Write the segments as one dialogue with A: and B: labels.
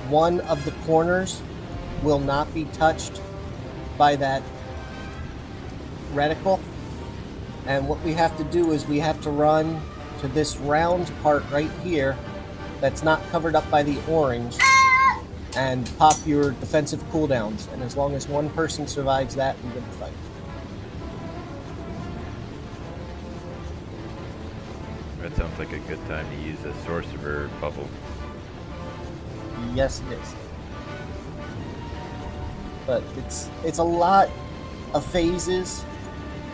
A: one of the corners will not be touched by that reticle. And what we have to do is we have to run to this round part right here that's not covered up by the orange and pop your defensive cooldowns. And as long as one person survives that, we win the fight.
B: That sounds like a good time to use a sorcerer bubble.
A: Yes, it is. But it's a lot of phases,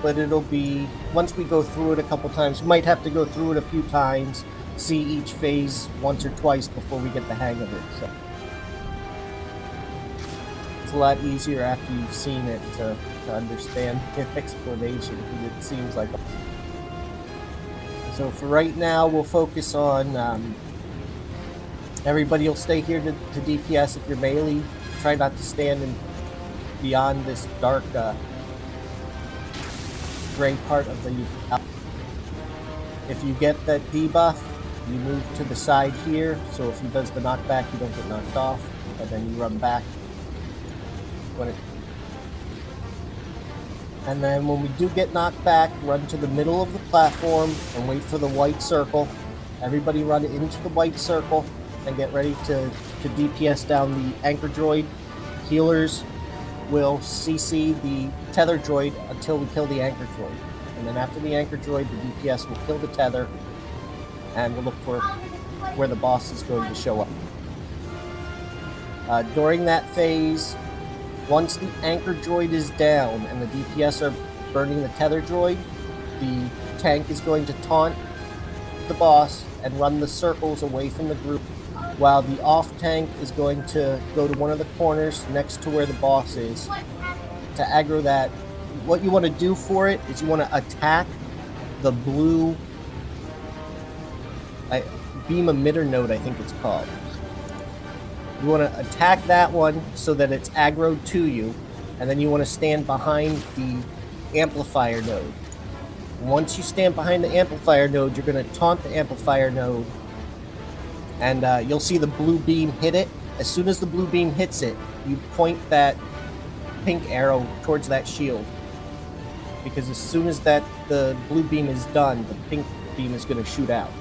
A: but it'll be, once we go through it a couple times, we might have to go through it a few times, see each phase once or twice before we get the hang of it. So it's a lot easier after you've seen it to understand the explanation, because it seems like. So for right now, we'll focus on everybody will stay here to DPS if you're melee. Try not to stand beyond this dark gray part of the. If you get that debuff, you move to the side here. So if he does the knockback, you don't get knocked off, and then you run back. And then when we do get knocked back, run to the middle of the platform and wait for the white circle. Everybody run into the white circle and get ready to DPS down the anchor droid. Healers will CC the tether droid until we kill the anchor droid. And then after the anchor droid, the DPS will kill the tether, and we'll look for where the boss is going to show up. During that phase, once the anchor droid is down and the DPS are burning the tether droid, the tank is going to taunt the boss and run the circles away from the group, while the off tank is going to go to one of the corners next to where the boss is to aggro that. What you want to do for it is you want to attack the blue beam emitter node, I think it's called. You want to attack that one so that it's aggroed to you, and then you want to stand behind the amplifier node. Once you stand behind the amplifier node, you're going to taunt the amplifier node, and you'll see the blue beam hit it. As soon as the blue beam hits it, you point that pink arrow towards that shield, because as soon as the blue beam is done, the pink beam is going to shoot out,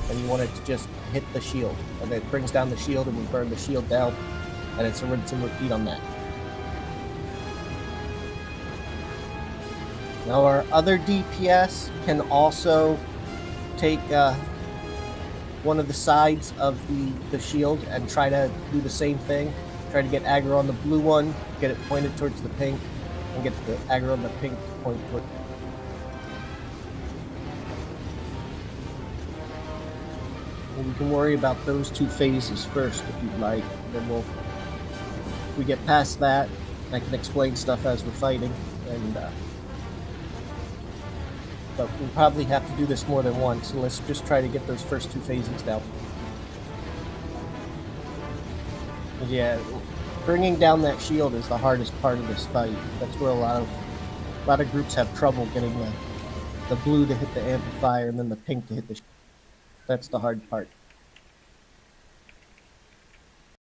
A: and you want it to just hit the shield, and it brings down the shield, and we burn the shield down, and it's a rinse and repeat on that. Now our other DPS can also take one of the sides of the shield and try to do the same thing. Try to get aggro on the blue one, get it pointed towards the pink, and get the aggro on the pink to point towards. We can worry about those two phases first if you'd like. Then if we get past that, I can explain stuff as we're fighting. And but we'll probably have to do this more than once. So let's just try to get those first two phases down. Yeah, bringing down that shield is the hardest part of this fight. That's where a lot of groups have trouble getting the blue to hit the amplifier and then the pink to hit the shield. That's the hard part.